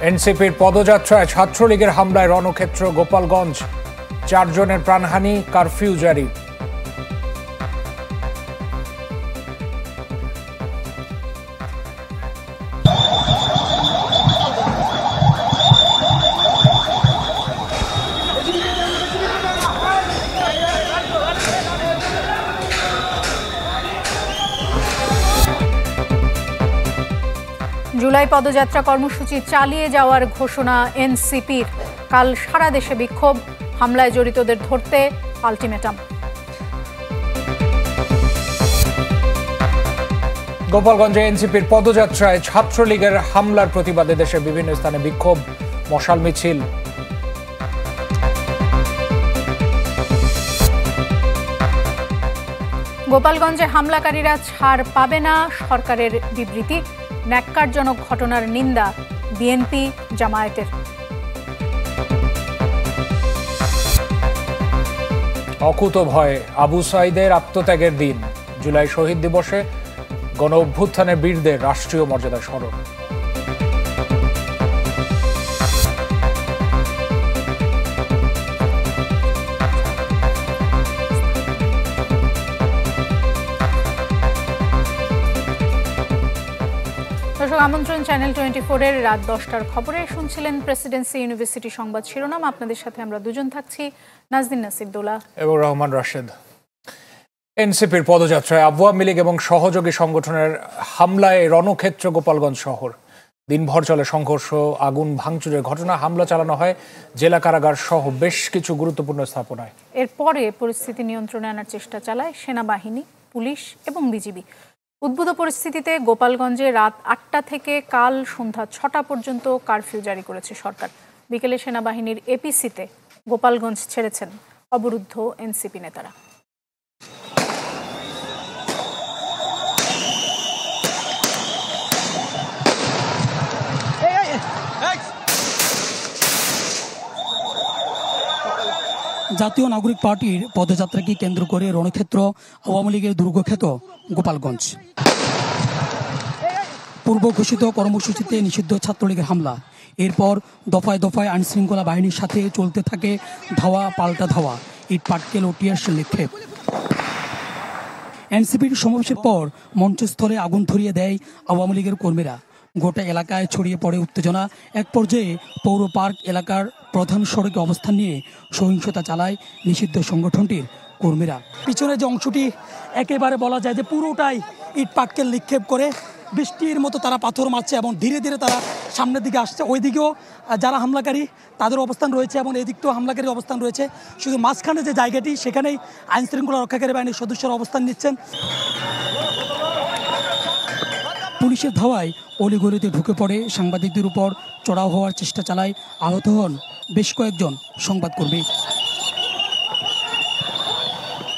এনসিপির পদযাত্রায় ছাত্রলীগের হামলায় রণক্ষেত্র গোপালগঞ্জ, 4 জনের প্রাণহানি, কারফিউ জারি। জুলাই পদযাত্রা কর্মসূচি চালিয়ে যাওয়ার ঘোষণা এনসিপির। কাল সারা দেশে বিক্ষোভ, হামলায় জড়িতদের ধরতে আলটিমেটাম। গোপালগঞ্জে এনসিপির পদযাত্রায় ছাত্রলীগের হামলার প্রতিবাদে দেশের বিভিন্ন স্থানে বিক্ষোভ, মশাল মিছিল। গোপালগঞ্জে হামলাকারীরা ছাড় পাবে না, সরকারের বিবৃতি। ন্যাক্কারজনক ঘটনার নিন্দা বিএনপি জামায়াতের। অকুতোভয় আবু সাঈদের আত্মত্যাগের দিন, জুলাই শহীদ দিবসে গণ অভ্যুত্থানের বীরদের রাষ্ট্রীয় মর্যাদা স্মরণ। দর্শক, আমন্ত্রণ চ্যানেল 24-এর রাত 10টার খবরে। শুনছিলেন প্রেসিডেন্সি ইউনিভার্সিটি সংবাদ শিরোনাম। আপনাদের সাথে আমরা দুজন থাকছি, নাজদিন নাসির দোলা এবং রহমান রাশেদ। এনসিপির পদযাত্রায় আওয়ামী লীগ এবং সহযোগী সংগঠনের হামলায় রণক্ষেত্র গোপালগঞ্জ শহর। দিনভর চলে সংঘর্ষ, আগুন ভাঙচুরের ঘটনা। হামলা চালানো হয় জেলা কারাগার সহ বেশ কিছু গুরুত্বপূর্ণ স্থাপনায়। এরপরে পরিস্থিতি নিয়ন্ত্রণে আনার চেষ্টা চালায় সেনাবাহিনী, পুলিশ এবং বিজিবি। উদ্ভূত পরিস্থিতিতে গোপালগঞ্জে রাত 8টা থেকে কাল সন্ধ্যা 6টা পর্যন্ত কারফিউ জারি করেছে সরকার। বিকেলে সেনাবাহিনীর এপিসিতে গোপালগঞ্জ ছেড়েছেন অবরুদ্ধ এনসিপি নেতারা। জাতীয় নাগরিক পার্টির পদযাত্রাকে কেন্দ্র করে রণক্ষেত্র আওয়ামী লীগের দুর্গক্ষেত গোপালগঞ্জ। পূর্ব ঘোষিত কর্মসূচিতে নিষিদ্ধ ছাত্রলীগের হামলা। এরপর দফায় দফায় আইনশৃঙ্খলা বাহিনীর সাথে চলতে থাকে ধাওয়া পাল্টা ধাওয়া, ইট পাটকেল ও টিয়ারশেল নিক্ষেপ। এনসিপির সমাবেশের পর মঞ্চস্থলে আগুন ধরিয়ে দেয় আওয়ামী লীগের কর্মীরা। গোটা এলাকায় ছড়িয়ে পড়ে উত্তেজনা। এক পর্যায়ে পৌর পার্ক এলাকার প্রধান সড়কে অবস্থান নিয়ে সহিংসতা চালায় নিষিদ্ধ সংগঠনটির কর্মীরা। পিছনে যে অংশটি একেবারে বলা যায় যে পুরোটাই ইট পাটকেল নিক্ষেপ করে বৃষ্টির মতো তারা পাথর মারছে এবং ধীরে ধীরে তারা সামনের দিকে আসছে। ওইদিকেও যারা হামলাকারী তাদের অবস্থান রয়েছে এবং এদিকটাও হামলাকারীর অবস্থান রয়েছে। শুধু মাঝখানে যে জায়গাটি সেখানেই আইনশৃঙ্খলা রক্ষাকারী বাহিনীর সদস্যরা অবস্থান নিচ্ছেন। পুলিশের ধাওয়ায় অলিগলিতে ঢুকে পড়ে সাংবাদিকদের উপর চড়াও হওয়ার চেষ্টা চালায়। আহত হন বেশ কয়েকজন সংবাদকর্মী।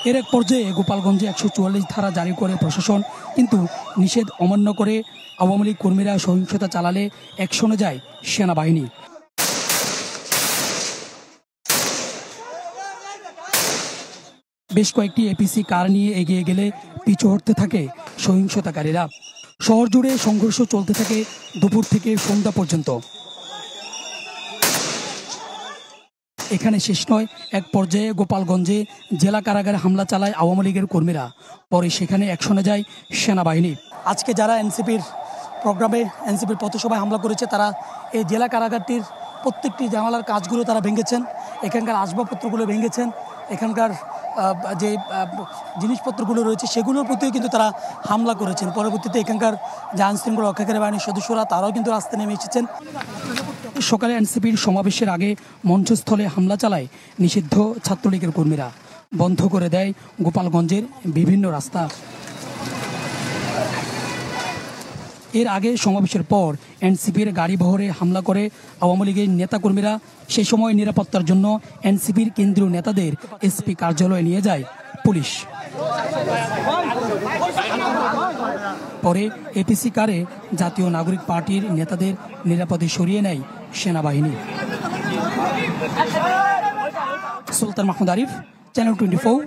এর এক পর্যায়ে গোপালগঞ্জে 144 ধারা জারি করে প্রশাসন, কিন্তু নিষেধ অমান্য করে আওয়ামী লীগ কর্মীরা সহিংসতা চালালে অ্যাকশনে যায় সেনাবাহিনী। বেশ কয়েকটি এপিসি কার নিয়ে এগিয়ে গেলে পিছু হটতে থাকে সহিংসতাকারীরা। শহর জুড়ে সংঘর্ষ চলতে থাকে দুপুর থেকে সন্ধ্যা পর্যন্ত। এখানে শেষ নয়, এক পর্যায়ে গোপালগঞ্জে জেলা কারাগারে হামলা চালায় আওয়ামী লীগের কর্মীরা। পরে সেখানে অ্যাকশনে যায় সেনাবাহিনী। আজকে যারা এনসিপির প্রোগ্রামে এনসিপির পথসভায় হামলা করেছে তারা এই জেলা কারাগারটির প্রত্যেকটি জানালার কাজগুলো তারা ভেঙেছেন, এখানকার আসবাবপত্রগুলো ভেঙেছেন, এখানকার যে জিনিসপত্রগুলো রয়েছে সেগুলোর প্রতিও কিন্তু তারা হামলা করেছেন। পরবর্তীতে এখানকার যে আইনশৃঙ্খলা রক্ষাকারী বাহিনীর সদস্যরা তারাও কিন্তু রাস্তায় নেমে এসেছেন। সকালে এনসিপির সমাবেশের আগে মঞ্চস্থলে হামলা চালায় নিষিদ্ধ ছাত্রলীগের কর্মীরা। বন্ধ করে দেয় গোপালগঞ্জের বিভিন্ন রাস্তা। এর আগে সমাবেশের পর এনসিপির গাড়ি বহরে হামলা করে আওয়ামী লীগের নেতাকর্মীরা। সেই সময় নিরাপত্তার জন্য এনসিপির কেন্দ্রীয় নেতাদের এসপি কার্যালয়ে নিয়ে যায় পুলিশ। পরে এপিসি কারে জাতীয় নাগরিক পার্টির নেতাদের নিরাপদে সরিয়ে নেয় সেনাবাহিনী। সুলতান মাহমুদ আরিফ, চ্যানেল 24,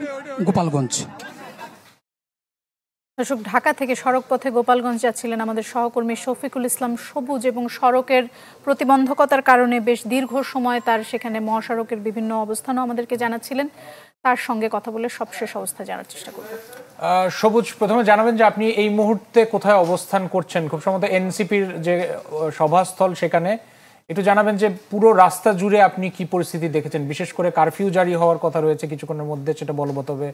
গোপালগঞ্জ। দর্শক, ঢাকা থেকে সড়ক পথে গোপালগঞ্জ যাচ্ছিলেন আমাদের সহকর্মী শফিকুল ইসলাম সবুজ এবং সড়কের প্রতিবন্ধকতার কারণে বেশ দীর্ঘ সময় তার সেখানে মহাসড়কের বিভিন্ন অবস্থানও আমাদেরকে জানাচ্ছিলেন। তার সঙ্গে কথা বলে সবশেষ অবস্থা জানার চেষ্টা করব। সবুজ, প্রথমে জানাবেন যে আপনি এই মুহূর্তে কোথায় অবস্থান করছেন? খুব সম্ভবত এনসিপির যে সভাস্থল সেখানে। একটু জানাবেন যে পুরো রাস্তা জুড়ে আপনি কি পরিস্থিতি দেখেছেন, বিশেষ করে কারফিউ জারি হওয়ার কথা রয়েছে কিছুক্ষণের মধ্যে, সেটা বলবৎ হবে।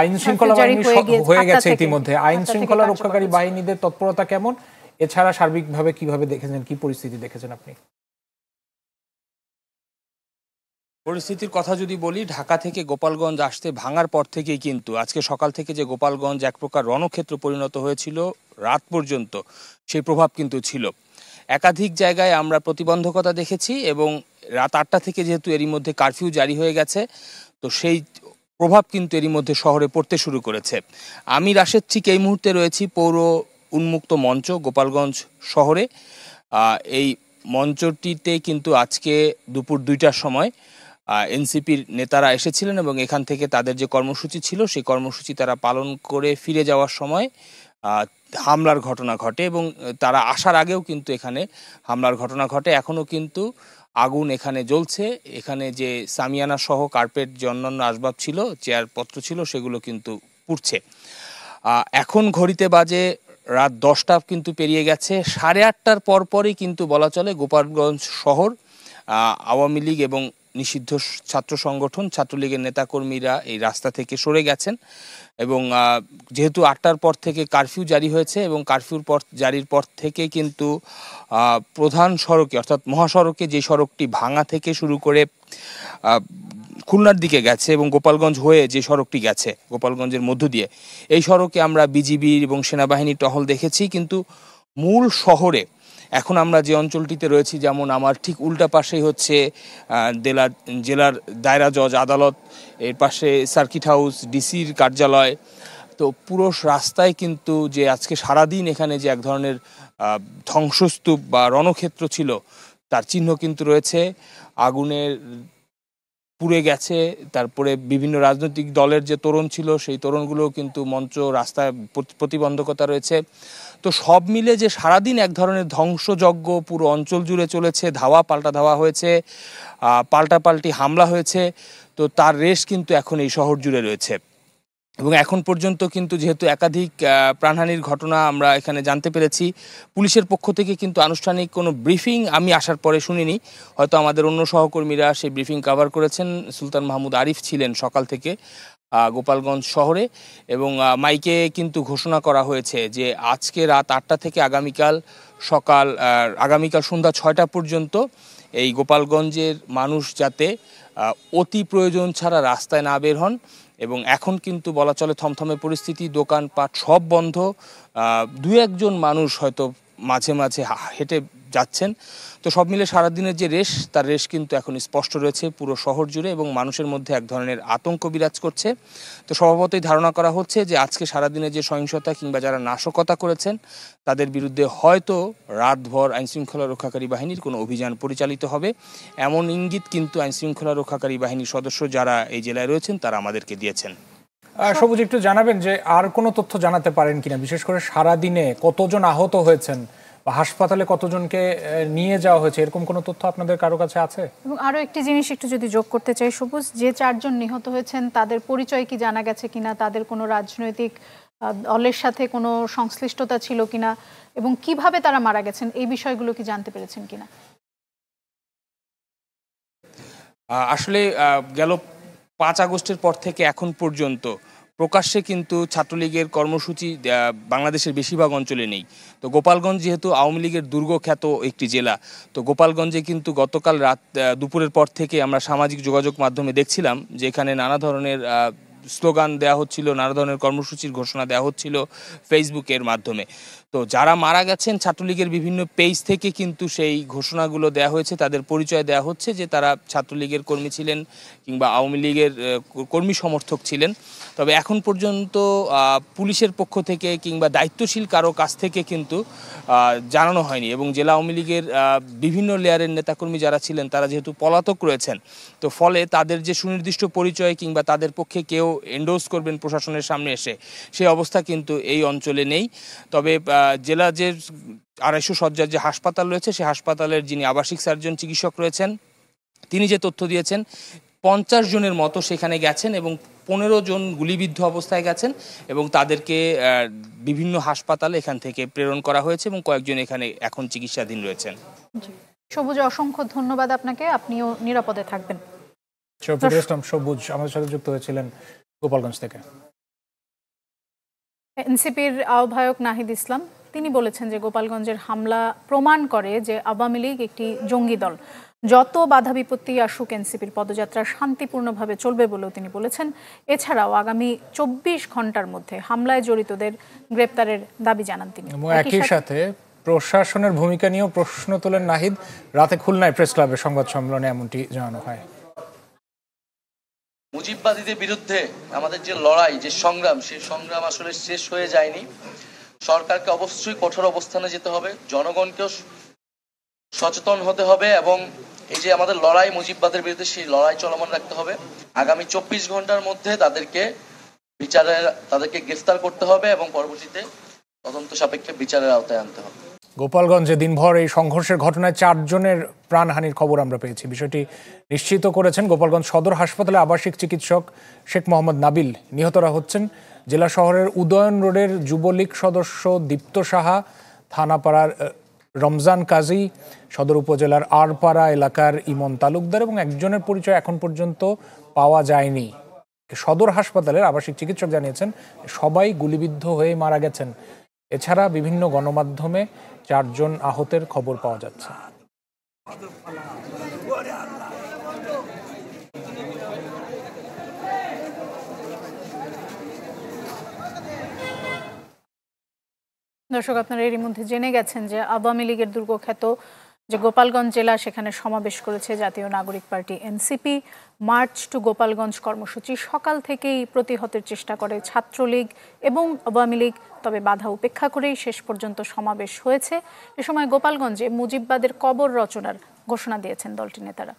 আইন শৃঙ্খলা বাহিনী হয়ে গেছে ইতিমধ্যে, আইন শৃঙ্খলা রক্ষাকারী বাহিনীদের তৎপরতা কেমন, এছাড়া সার্বিকভাবে কিভাবে দেখেছেন, কি পরিস্থিতি দেখেছেন আপনি? পরিস্থিতির কথা যদি বলি, ঢাকা থেকে গোপালগঞ্জ আসতে ভাঙার পর থেকেই কিন্তু আজকে সকাল থেকে যে গোপালগঞ্জ এক প্রকার রণক্ষেত্র পরিণত হয়েছিল রাত পর্যন্ত, সেই প্রভাব কিন্তু ছিল। একাধিক জায়গায় আমরা প্রতিবন্ধকতা দেখেছি এবং রাত 8টা থেকে যেহেতু এরই মধ্যে কারফিউ জারি হয়ে গেছে, তো সেই প্রভাব কিন্তু এরই মধ্যে শহরে পড়তে শুরু করেছে। আমি রাশেদ ঠিক এই মুহূর্তে রয়েছি পৌর উন্মুক্ত মঞ্চ গোপালগঞ্জ শহরে। এই মঞ্চটিতে কিন্তু আজকে দুপুর 2টার সময় এনসিপির নেতারা এসেছিলেন এবং এখান থেকে তাদের যে কর্মসূচি ছিল সেই কর্মসূচি তারা পালন করে ফিরে যাওয়ার সময় হামলার ঘটনা ঘটে এবং তারা আসার আগেও কিন্তু এখানে হামলার ঘটনা ঘটে। এখনও কিন্তু আগুন এখানে জ্বলছে। এখানে যে সামিয়ানা সহ কার্পেট যে অন্যান্য আসবাব ছিল, চেয়ারপত্র ছিল, সেগুলো কিন্তু পুড়ছে। এখন ঘড়িতে বাজে রাত 10টা কিন্তু পেরিয়ে গেছে। 8:30টার পরপরই কিন্তু বলা চলে গোপালগঞ্জ শহর আওয়ামী লীগ এবং নিষিদ্ধ ছাত্র সংগঠন ছাত্রলীগের নেতাকর্মীরা এই রাস্তা থেকে সরে গেছেন এবং যেহেতু 8টার পর থেকে কারফিউ জারি হয়েছে এবং কারফিউর পর জারির পর থেকে কিন্তু প্রধান সড়কে অর্থাৎ মহাসড়কে যে সড়কটি ভাঙা থেকে শুরু করে খুলনার দিকে গেছে এবং গোপালগঞ্জ হয়ে যে সড়কটি গেছে গোপালগঞ্জের মধ্য দিয়ে, এই সড়কে আমরা বিজিবি এবং সেনাবাহিনীর টহল দেখেছি। কিন্তু মূল শহরে এখন আমরা যে অঞ্চলটিতে রয়েছি, যেমন আমার ঠিক উল্টা পাশেই হচ্ছে জেলার দায়রা জজ আদালত, এর পাশে সার্কিট হাউস, ডিসির কার্যালয়। তো পুরো রাস্তায় কিন্তু যে আজকে সারাদিন এখানে যে এক ধরনের ধ্বংসস্তূপ বা রণক্ষেত্র ছিল তার চিহ্ন কিন্তু রয়েছে। আগুনের পুড়ে গেছে। তারপরে বিভিন্ন রাজনৈতিক দলের যে তোরণ ছিল সেই তোরণগুলোও কিন্তু মঞ্চ রাস্তায় প্রতিবন্ধকতা রয়েছে। তো সব মিলে যে সারাদিন এক ধরনের ধ্বংসযজ্ঞ পুরো অঞ্চল জুড়ে চলেছে, ধাওয়া পাল্টা ধাওয়া হয়েছে, পাল্টাপাল্টি হামলা হয়েছে, তো তার রেশ কিন্তু এখন এই শহর জুড়ে রয়েছে। এবং এখন পর্যন্ত কিন্তু যেহেতু একাধিক প্রাণহানির ঘটনা আমরা এখানে জানতে পেরেছি, পুলিশের পক্ষ থেকে কিন্তু আনুষ্ঠানিক কোনো ব্রিফিং আমি আসার পরে শুনিনি। হয়তো আমাদের অন্য সহকর্মীরা সেই ব্রিফিং কভার করেছেন। সুলতান মাহমুদ আরিফ ছিলেন সকাল থেকে গোপালগঞ্জ শহরে এবং মাইকে কিন্তু ঘোষণা করা হয়েছে যে আজকে রাত 8টা থেকে আগামীকাল সন্ধ্যা 6টা পর্যন্ত এই গোপালগঞ্জের মানুষ যাতে অতি প্রয়োজন ছাড়া রাস্তায় না বের হন। এবং এখন কিন্তু বলা চলে থমথমে পরিস্থিতি, দোকানপাট সব বন্ধ। 2-1জন মানুষ হয়তো মাঝে মাঝে হেঁটে যাচ্ছেন। তো সব মিলে সারাদিনের যে রেশ, তার রেশ কিন্তু এখন স্পষ্ট রয়েছে পুরো শহর জুড়ে এবং মানুষের মধ্যে এক ধরনের আতঙ্ক বিরাজ করছে। তো স্বভাবতই ধারণা করা হচ্ছে যে আজকে সারাদিনে যে সহিংসতা কিংবা যারা নাশকতা করেছেন তাদের বিরুদ্ধে হয়তো রাতভর আইনশৃঙ্খলা রক্ষাকারী বাহিনীর কোনো অভিযান পরিচালিত হবে, এমন ইঙ্গিত কিন্তু আইনশৃঙ্খলা রক্ষাকারী বাহিনীর সদস্য যারা এই জেলায় রয়েছেন তারা আমাদেরকে দিয়েছেন। সবুজ, একটু জানাবেন যে আর কোনো তথ্য জানাতে পারেন কিনা, বিশেষ করে সারাদিনে কতজন আহত হয়েছেন বা হাসপাতালে কতজনকে নিয়ে যাওয়া হয়েছে, এরকম কোনো তথ্য আপনাদের কারো কাছে আছে? এবং আরও একটি জিনিস একটু যদি যোগ করতে চাই সবুজ, যে 4জন নিহত হয়েছেন তাদের পরিচয় কি জানা গেছে কিনা, তাদের কোনো রাজনৈতিক দলের সাথে কোনো সংশ্লিষ্টতা ছিল কিনা এবং কিভাবে তারা মারা গেছেন, এই বিষয়গুলো কি জানতে পেরেছেন কিনা? আসলে গেল 5 আগস্টের পর থেকে এখন পর্যন্ত প্রকাশ্যে কিন্তু ছাত্রলীগের কর্মসূচি বাংলাদেশের বেশিরভাগ অঞ্চলে নেই। তো গোপালগঞ্জ যেহেতু আওয়ামী লীগের দুর্গখ্যাত একটি জেলা, তো গোপালগঞ্জে কিন্তু গতকাল দুপুরের পর থেকে আমরা সামাজিক যোগাযোগ মাধ্যমে দেখছিলাম যে এখানে নানা ধরনের স্লোগান দেওয়া হচ্ছিল, নানা ধরনের কর্মসূচির ঘোষণা দেওয়া হচ্ছিল ফেসবুকের মাধ্যমে। তো যারা মারা গেছেন ছাত্রলীগের বিভিন্ন পেজ থেকে কিন্তু সেই ঘোষণাগুলো দেওয়া হয়েছে, তাদের পরিচয় দেওয়া হচ্ছে যে তারা ছাত্রলীগের কর্মী ছিলেন কিংবা আওয়ামী লীগের কর্মী সমর্থক ছিলেন। তবে এখন পর্যন্ত পুলিশের পক্ষ থেকে কিংবা দায়িত্বশীল কারো কাছ থেকে কিন্তু জানানো হয়নি এবং জেলা আওয়ামী লীগের বিভিন্ন লেয়ারের নেতাকর্মী যারা ছিলেন তারা যেহেতু পলাতক রয়েছেন, তো ফলে তাদের যে সুনির্দিষ্ট পরিচয় কিংবা তাদের পক্ষে কেউ এন্ডোর্স করবেন প্রশাসনের সামনে এসে, সেই অবস্থা কিন্তু এই অঞ্চলে নেই। তবে জেলা যে 250 শয্যার যে হাসপাতাল রয়েছে, সেই হাসপাতালের যিনি আবাসিক সার্জন চিকিৎসক রয়েছেন, তিনি যে তথ্য দিয়েছেন 50 জনের মতো সেখানে গেছেন এবং 15 জন গুলিবিদ্ধ অবস্থায় গেছেন এবং তাদেরকে বিভিন্ন হাসপাতালে এখান থেকে প্রেরণ করা হয়েছে এবং কয়েকজন এখানে এখন চিকিৎসাধীন রয়েছেন। সবুজ, অসংখ্য ধন্যবাদ আপনাকে, আপনিও নিরাপদে থাকবেন। শফিকুল ইসলাম সবুজ আমাদের সাথে যুক্ত হয়েছিলেন গোপালগঞ্জ থেকে। এনসিপির আহ্বায়ক নাহিদ ইসলাম তিনি বলেছেন যে গোপালগঞ্জের হামলা প্রমাণ করে যে আওয়ামী লীগ একটি জঙ্গি দল। যত বাধা বিপত্তি আসুক এনসিপির পদযাত্রা শান্তিপূর্ণভাবে চলবে বলেও তিনি বলেছেন। এছাড়াও আগামী 24 ঘন্টার মধ্যে হামলায় জড়িতদের গ্রেপ্তারের দাবি জানান তিনি। একই সাথে প্রশাসনের ভূমিকা নিয়েও প্রশ্ন তোলেন নাহিদ। রাতে খুলনায় প্রেস ক্লাবে সংবাদ সম্মেলনে এমনটি জানানো হয়। মুজিববাদীদের বিরুদ্ধে আমাদের যে লড়াই, যে সংগ্রাম, সেই সংগ্রাম আসলে শেষ হয়ে যায়নি। সরকারকে অবশ্যই কঠোর অবস্থানে যেতে হবে, জনগণকেও সচেতন হতে হবে এবং এই যে আমাদের লড়াই মুজিববাদের বিরুদ্ধে, সেই লড়াই চলমান রাখতে হবে। আগামী 24 ঘন্টার মধ্যে তাদেরকে গ্রেফতার করতে হবে এবং পরবর্তীতে তদন্ত সাপেক্ষে বিচারের আওতায় আনতে হবে। গোপালগঞ্জে দিনভর এই সংঘর্ষের ঘটনায় 4 জনের প্রাণহানির খবর আমরা পেয়েছি। বিষয়টি নিশ্চিত করেছেন গোপালগঞ্জ সদর হাসপাতালে আবাসিক চিকিৎসক শেখ মোহাম্মদ নাবিল। নিহতরা হচ্ছেন জেলা শহরের উদয়ন রোডের যুবলীগ সদস্য দীপ্ত সাহা, থানাপাড়ার রমজান কাজী, সদর উপজেলার আরপাড়া এলাকার ইমন তালুকদার এবং একজনের পরিচয় এখন পর্যন্ত পাওয়া যায়নি। সদর হাসপাতালের আবাসিক চিকিৎসক জানিয়েছেন সবাই গুলিবিদ্ধ হয়ে মারা গেছেন। এছাড়া বিভিন্ন গণমাধ্যমে 4 জন আহতের খবর পাওয়া যাচ্ছে। দর্শক, আপনারা এরই মধ্যে জেনে গেছেন যে আওয়ামী লীগের দুর্গখ্যাত যে গোপালগঞ্জ জেলা, সেখানে সমাবেশ করেছে জাতীয় নাগরিক party NCP. March to Gopalganj কর্মসূচি সকাল থেকেই প্রতিহতের চেষ্টা করে ছাত্রলীগ এবং আওয়ামী লীগ, তবে বাধা উপেক্ষা করেই শেষ পর্যন্ত সমাবেশ হয়েছে। এ সময় গোপালগঞ্জে মুজিববাদের কবর রচনার ঘোষণা দিয়েছেন দলটির নেতারা।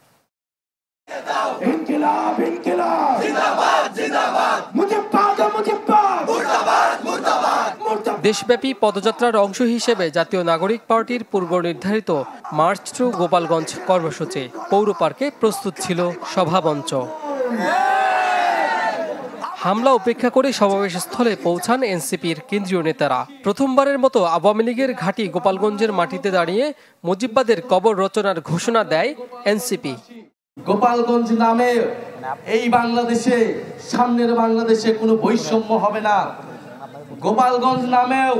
দেশব্যাপী পদযাত্রার অংশ হিসেবে জাতীয় নাগরিক পার্টির পূর্ব নির্ধারিত মার্চ টু গোপালগঞ্জ কর্মসূচি পৌর পার্কে প্রস্তুত ছিল সভামঞ্চ। হামলা উপেক্ষা করে সমাবেশস্থলে পৌঁছান এনসিপির কেন্দ্রীয় নেতারা। প্রথমবারের মতো আওয়ামী লীগের ঘাঁটি গোপালগঞ্জের মাটিতে দাঁড়িয়ে মুজিববাদের কবর রচনার ঘোষণা দেয় এনসিপি। গোপালগঞ্জ নামে এই বাংলাদেশে, সামনের বাংলাদেশে কোনো বৈষম্য হবে না। গোপালগঞ্জ নামেও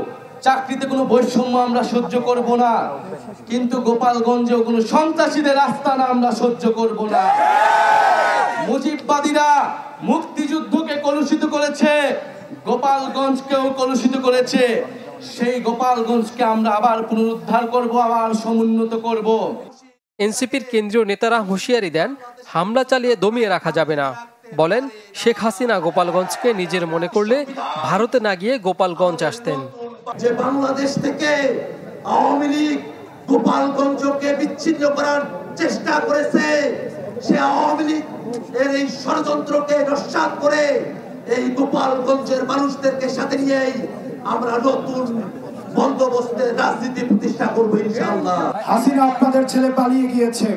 চাকরিতে কোনো বৈষম্য আমরা সহ্য করব না, কিন্তু গোপালগঞ্জেও কোনো সন্ত্রাসীদের আস্তানা আমরা সহ্য করব না। মুজিববাদীরা মুক্তিযুদ্ধকে কলুষিত করেছে, গোপালগঞ্জকেও কলুষিত করেছে। সেই গোপালগঞ্জকে আমরা আবার পুনরুদ্ধার করব, আবার সমুন্নত করব। এনসিপির কেন্দ্রীয় নেতারা হুঁশিয়ারি দেন হামলা চালিয়ে দমিয়ে রাখা যাবে না। বলেন শেখ হাসিনা গোপালগঞ্জকে নিজের মনে করলে ভারতে না গিয়ে গোপালগঞ্জ আসতেন। যে বাংলাদেশ থেকে আওয়ামী লীগ গোপালগঞ্জকে বিচ্ছিন্ন করার চেষ্টা করেছে, সে আওয়ামী লীগ এর এই ষড়যন্ত্রকে নস্যাৎ করে এই গোপালগঞ্জের মানুষদেরকে সাথে নিয়েই আমরা নতুন বন্দোবস্তের রাজনীতি প্রতিষ্ঠা করবো ইনশাআল্লাহ। হাসিনা আপনাদের ছেলে পালিয়ে গিয়েছে।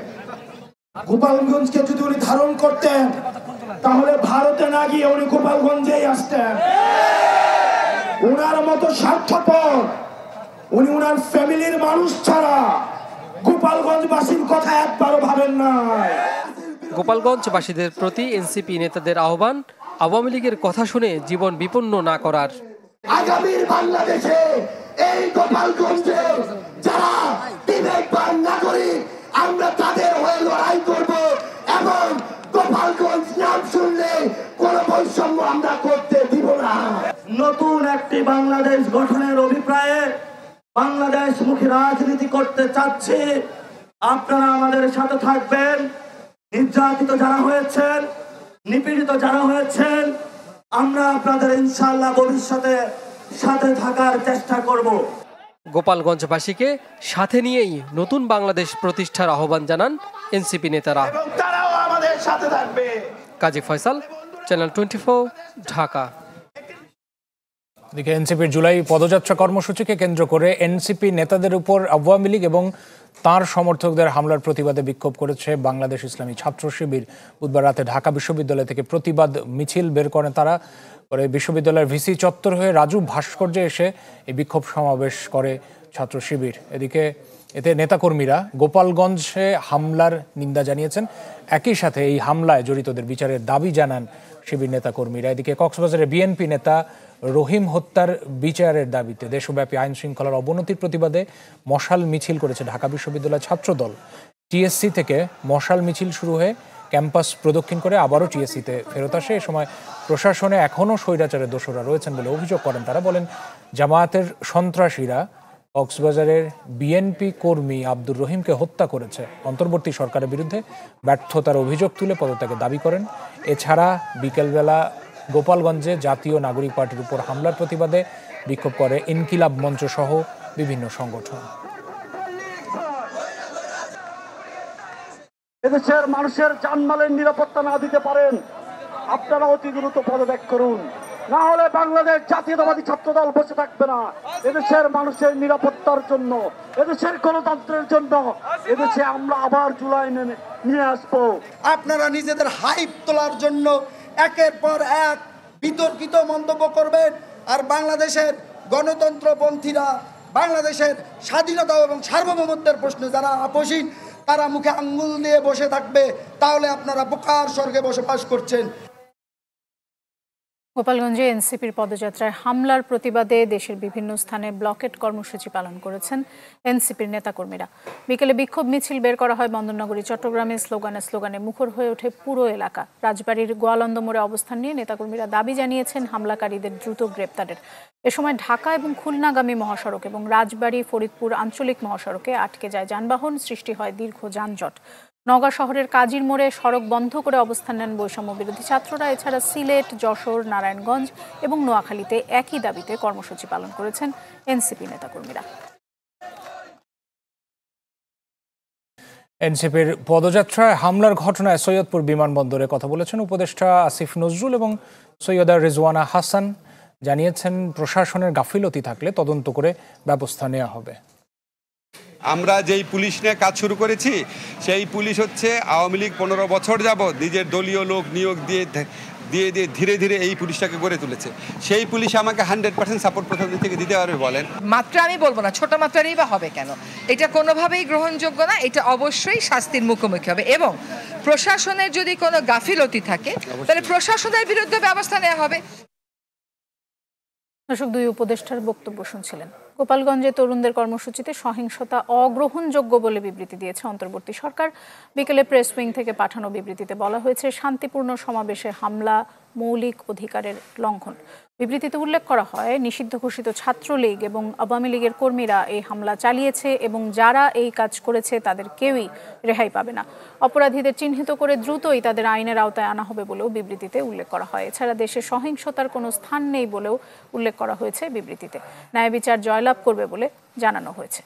গোপালগঞ্জকে যদি উনি ধারণ করতেন তাহলে ভারতে না গিয়ে উনি গোপালগঞ্জেই আসতেন। উনার মতো স্বার্থপর উনি উনার ফ্যামিলির মানুষ ছাড়া গোপালগঞ্জবাসীর কথা একবারও ভাবেন না। গোপালগঞ্জবাসীদের প্রতি এনসিপি নেতাদের আহ্বান আওয়ামী লীগের কথা শুনে জীবন বিপন্ন না করার। আগামীর বাংলাদেশে এই গোপালগঞ্জে যারা বিবেকবান নাগরিক, আমরা তাদের হয়ে লড়াই করব এবং গোপালগঞ্জ নাম শুনলে কোনো বৈষম্য আমরা করতে দিব না। নতুন একটি বাংলাদেশ গঠনের অভিপ্রায়ে বাংলাদেশমুখী রাজনীতি করতে চাচ্ছি। আপনারা আমাদের সাথে থাকবেন। নির্যাতিত যারা হয়েছেন, নিপীড়িত যারা হয়েছেন, আমরা আপনাদের ইনশাআল্লাহ ভবিষ্যতে সাথে থাকার চেষ্টা করব। গোপালগঞ্জবাসীকে সাথে নিয়েই নতুন বাংলাদেশ প্রতিষ্ঠার আহ্বান জানান এনসিপি নেতারা। তারাও আমাদের সাথে থাকবে। কাজী ফয়সাল, চ্যানেল 24, ঢাকা। এদিকে এনসিপির জুলাই পদযাত্রা কর্মসূচিকে কেন্দ্র করে এনসিপি নেতাদের উপর আওয়ামী লীগ এবং তার সমর্থকদের হামলার প্রতিবাদে বিক্ষোভ করেছে বাংলাদেশ ইসলামী ছাত্র শিবির। বুধবার রাতে ঢাকা বিশ্ববিদ্যালয় থেকে প্রতিবাদ মিছিল বের করেন তারা। পরে বিশ্ববিদ্যালয়ের ভিসি চত্বর হয়ে রাজু ভাস্কর্যে এসে এই বিক্ষোভ সমাবেশ করে ছাত্র শিবির। এদিকে এতে নেতাকর্মীরা গোপালগঞ্জে হামলার নিন্দা জানিয়েছেন। একই সাথে এই হামলায় জড়িতদের বিচারের দাবি জানান শিবির নেতাকর্মীরা। এদিকে কক্সবাজারে বিএনপি নেতা রহিম হত্যার বিচারের দাবিতে দেশব্যাপী আইন শৃঙ্খলার অবনতির প্রতিবাদে মশাল মিছিল করেছে ঢাকা বিশ্ববিদ্যালয় ছাত্রদল। টিএসসি থেকে মশাল মিছিল শুরু হয়ে ক্যাম্পাস প্রদক্ষিণ করে আবারও টিএসসিতে ফেরত আসে। এ সময় প্রশাসনে এখনও স্বৈরাচারের দোষরা রয়েছেন বলে অভিযোগ করেন তারা। বলেন, জামায়াতের সন্ত্রাসীরা কক্সবাজারের বিএনপি কর্মী আব্দুর রহিমকে হত্যা করেছে। অন্তর্বর্তী সরকারের বিরুদ্ধে ব্যর্থতার অভিযোগ তুলে পদত্যাগের দাবি করেন। এছাড়া বিকেলবেলা গোপালগঞ্জে জাতীয় নাগরিক পার্টির উপর হামলার প্রতিবাদে বিক্ষোভ করে ইনকিলাব মঞ্চ সহ বিভিন্ন সংগঠন। এদেশের মানুষের জানমালের নিরাপত্তা না দিতে পারেন, আপনারা অতি দ্রুত পদত্যাগ করুন, না হলে বাংলাদেশ জাতীয়তাবাদী ছাত্রদল বসে থাকবে না। এদেশের মানুষের নিরাপত্তার জন্য, এদেশের গণতন্ত্রের জন্য এদেশে আমরা আবার জুলাই নিয়ে আসবো। আপনারা নিজেদের হাইপ তোলার জন্য একের পর এক বিতর্কিত মন্তব্য করবেন, আর বাংলাদেশের গণতন্ত্রপন্থীরা, বাংলাদেশের স্বাধীনতা এবং সার্বভৌমত্বের প্রশ্নে যারা আপোষহীন, তারা মুখে আঙ্গুল দিয়ে বসে থাকবে। তাহলে আপনারা বোকার স্বর্গে বসবাস করছেন। গোপালগঞ্জে এনসিপির পদযাত্রায় হামলার প্রতিবাদে দেশের বিভিন্ন স্থানে ব্লকেট কর্মসূচি পালন করেছেন এনসিপির নেতাকর্মীরা। বিকেলে বিক্ষোভ মিছিল বের করা হয় বন্দরনগরী চট্টগ্রামে। স্লোগানে মুখর হয়ে ওঠে পুরো এলাকা। রাজবাড়ীর গোয়ালন্দ মোড়ে অবস্থান নিয়ে নেতাকর্মীরা দাবি জানিয়েছেন হামলাকারীদের দ্রুত গ্রেপ্তারের। এ সময় ঢাকা এবং খুলনাগামী মহাসড়ক এবং রাজবাড়ী ফরিদপুর আঞ্চলিক মহাসড়কে আটকে যায় যানবাহন, সৃষ্টি হয় দীর্ঘ যানজট। নওগাঁ শহরের কাজীর মোড়ে সড়ক বন্ধ করে অবস্থান নেন বৈষম্য বিরোধী ছাত্ররা। এছাড়া সিলেট, যশোর, নারায়ণগঞ্জ এবং নোয়াখালীতে একই দাবিতে কর্মসূচি পালন করেছেন এনসিপি নেতাকর্মীরা। এনসিপির পদযাত্রায় হামলার ঘটনায় সৈয়দপুর বিমানবন্দরে কথা বলেছেন উপদেষ্টা আসিফ নজরুল এবং সৈয়দা রিজওয়ানা হাসান। জানিয়েছেন, প্রশাসনের গাফিলতি থাকলে তদন্ত করে ব্যবস্থা নেওয়া হবে। আমরা যেই পুলিশ নিয়ে কাজ শুরু করেছি, সেই পুলিশ হচ্ছে আওয়ামী লীগ 15 বছর যাবৎ নিজের দলীয় লোক নিয়োগ দিয়ে ধীরে ধীরে এই পুলিশটাকে গড়ে তুলেছে। সেই পুলিশ আমাকে 100% সাপোর্ট প্রথম দিন থেকে দিতে পারবে বলেন। মাত্রা আমি বলবো না, ছোট মাত্রারই বা হবে কেন? এটা কোনোভাবেই গ্রহণযোগ্য না। এটা অবশ্যই শাস্তির মুখোমুখি হবে এবং প্রশাসনের যদি কোনো গাফিলতি থাকে তাহলে প্রশাসনের বিরুদ্ধে ব্যবস্থা নেওয়া হবে। দর্শক, দুই উপদেষ্টার বক্তব্য শুনছিলেন। গোপালগঞ্জে তরুণদের কর্মসূচিতে সহিংসতা অগ্রহণযোগ্য বলে বিবৃতি দিয়েছে অন্তর্বর্তী সরকার। বিকেলে প্রেস উইং থেকে পাঠানো বিবৃতিতে বলা হয়েছে, শান্তিপূর্ণ সমাবেশে হামলা মৌলিক অধিকারের লঙ্ঘন। বিবৃতিতে উল্লেখ করা হয়, নিষিদ্ধ ঘোষিত ছাত্রলীগ এবং আওয়ামী লীগের কর্মীরা এই হামলা চালিয়েছে এবং যারা এই কাজ করেছে তাদের কেউই রেহাই পাবে না। অপরাধীদের চিহ্নিত করে দ্রুতই তাদের আইনের আওতায় আনা হবে বলেও বিবৃতিতে উল্লেখ করা হয়। এছাড়া দেশে সহিংসতার কোনো স্থান নেই বলেও উল্লেখ করা হয়েছে বিবৃতিতে। ন্যায় বিচার জয়লাভ করবে বলে জানানো হয়েছে।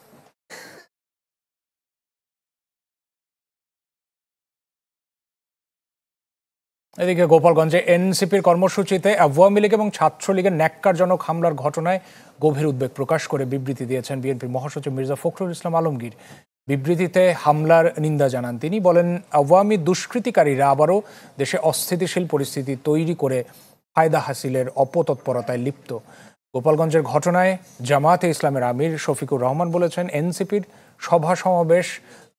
এদিকে গোপালগঞ্জে এনসিপির কর্মসূচিতে আওয়ামী লীগ এবং ছাত্রলীগের ন্যাক্কারজনক হামলার ঘটনায় গভীর উদ্বেগ প্রকাশ করে বিবৃতি দিয়েছেন বিএনপির মহাসচিব মির্জা ফখরুল ইসলাম আলমগীর। বিবৃতিতে হামলার নিন্দা জানান তিনি। বলেন, আওয়ামী দুষ্কৃতিকারীরা আবারও দেশে অস্থিতিশীল পরিস্থিতি তৈরি করে ফায়দা হাসিলের অপতৎপরতায় লিপ্ত। গোপালগঞ্জের ঘটনায় জামায়াতে ইসলামের আমির শফিকুর রহমান বলেছেন, এনসিপির সভা সমাবেশ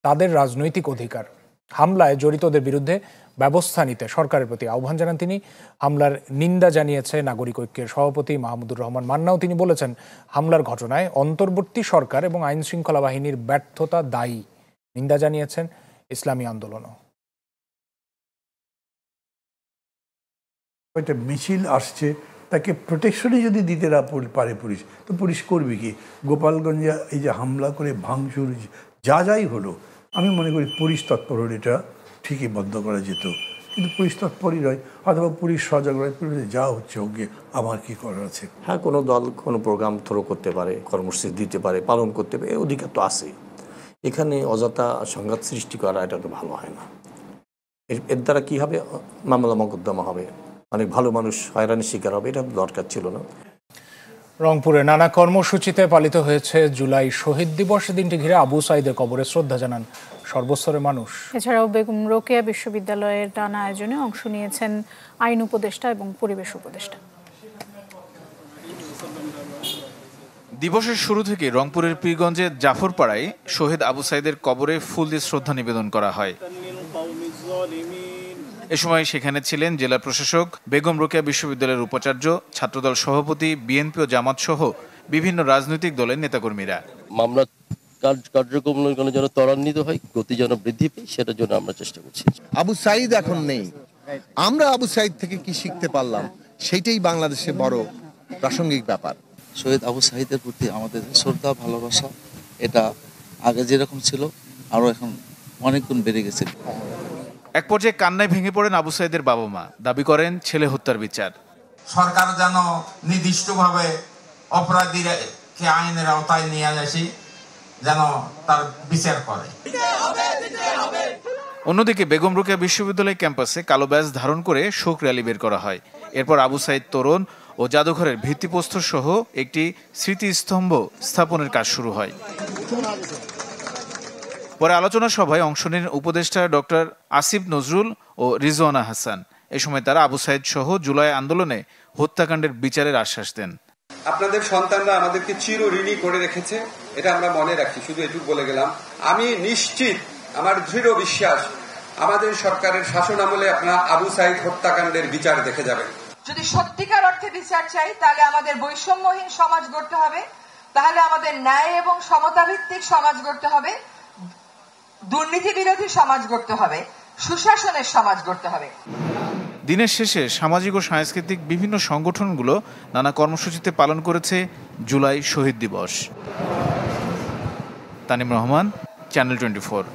তাদের রাজনৈতিক অধিকার। হামলায় জড়িতদের বিরুদ্ধে ব্যবস্থা নিতে সরকারের প্রতি আহ্বান জানান তিনি। হামলার নিন্দা জানিয়েছে নাগরিক ঐক্যের সভাপতি মাহমুদুর রহমান মান্নাও। তিনি বলেছেন, হামলার ঘটনায় অন্তর্বর্তী সরকার এবং আইন শৃঙ্খলা বাহিনীর ব্যর্থতা দায়ী। নিন্দা জানিয়েছেন ইসলামী আন্দোলনও। একটা মিছিল আসছে, তাকে প্রোটেকশনই যদি দিতে না পারে পুলিশ, তো পুলিশ করবে কি? গোপালগঞ্জে এই যে হামলা করে ভাঙচুর যাই হলো, আমি মনে করি পুলিশ তৎপর হলে এটা ঠিকই বন্ধ করা যেত, কিন্তু পুলিশ তৎপরই নয়, অথবা পুলিশ সজাগ নয়, পুলিশ যা হচ্ছে ওকে আমার কি করার আছে। হ্যাঁ, কোনো দল কোনো প্রোগ্রাম থ্রো করতে পারে, কর্মসূচি দিতে পারে, পালন করতে পারে, এই অধিকার তো আছে। এখানে অযথা সংঘাত সৃষ্টি করা এটা তো ভালো হয় না। এর দ্বারা কি হবে? মামলা মোকদ্দমা হবে, অনেক ভালো মানুষ হয়রানির শিকার হবে, এটা দরকার ছিল না। রংপুরে নানা কর্মসূচিতে পালিত হয়েছে জুলাই শহীদ দিবস। দিনটি ঘিরে আবু সাইদের কবরে শ্রদ্ধা জানান সর্বস্তরের মানুষ। এছাড়াও বেগম রোকেয়া বিশ্ববিদ্যালয়ের নানা আয়োজনে অংশ নিয়েছেন আইন উপদেষ্টা এবং পরিবেশ উপদেষ্টা। দিবসের শুরু থেকে রংপুরের পীরগঞ্জের জাফরপাড়ায় শহীদ আবু সাইদের কবরে ফুল দিয়ে শ্রদ্ধা নিবেদন করা হয়। এ সময় সেখানে ছিলেন জেলা প্রশাসক, বেগম রোকেয়া বিশ্ববিদ্যালয়ের উপাচার্য, ছাত্রদল সভাপতি, বিএনপি ও জামাত সহ বিভিন্ন রাজনৈতিক দলের নেতাকর্মীরা। মামলা কার্যক্রম যেন ত্বরান্বিত হয়, গতি যেন বৃদ্ধি পায়, সেটার জন্য আমরা চেষ্টা করছি। আবু সাইদ এখন নেই, আমরা আবু সাইদ থেকে কি শিখতে পারলাম সেটাই বাংলাদেশে বড় প্রাসঙ্গিক ব্যাপার। শহীদ আবু সাইদের প্রতি আমাদের শ্রদ্ধা, ভালোবাসা এটা আগে যেরকম ছিল আরো এখন অনেক গুণ বেড়ে গেছে। এক পর্যায়ে কান্নায় ভেঙে পড়েন আবু সাইদের বাবা মা, দাবি করেন ছেলে হত্যার বিচার। সরকার যেন নির্দিষ্টভাবে অপরাধীকে আইনের আওতায় নিয়ে আসে, যেন তার বিচার করে। অন্যদিকে বেগম রোকেয়া বিশ্ববিদ্যালয় ক্যাম্পাসে কালো ব্যাজ ধারণ করে শোক র্যালি বের করা হয়। এরপর আবু সাইদ তোরণ ও জাদুঘরের ভিত্তিপ্রস্তর সহ একটি স্মৃতিস্তম্ভ স্থাপনের কাজ শুরু হয়। পরে আলোচনা সভায় অংশ নেন উপদেষ্টা ডক্টর আসিফ নজরুল ও রিজওয়ানা হাসান। এ সময় তারা আবু সাইদ সহ জুলাই আন্দোলনে হত্যাকাণ্ডের বিচারের আশ্বাস দেন। আপনাদের সন্তানরা আমাদেরকে চির ঋণী করে রেখেছে, এটা আমরা মনে রাখি। শুধু এটুকু বলে গেলাম, আমি নিশ্চিত, আমার দৃঢ় বিশ্বাস, আমাদের সরকারের শাসন আমলে আপনারা আবু সাইদ হত্যাকাণ্ডের বিচার দেখে যাবেন। যদি সত্যিকার অর্থে বিচার চাই, তাহলে আমাদের বৈষম্যহীন সমাজ গড়তে হবে, তাহলে আমাদের ন্যায় এবং সমতা ভিত্তিক সমাজ গড়তে হবে, দুর্নীতি বিরোধী সমাজ গড়তে হবে, সুশাসনের সমাজ গড়তে হবে। দিনের শেষে সামাজিক ও সাংস্কৃতিক বিভিন্ন সংগঠনগুলো নানা কর্মসূচিতে পালন করেছে জুলাই শহীদ দিবস। তানিম রহমান, চ্যানেল 24।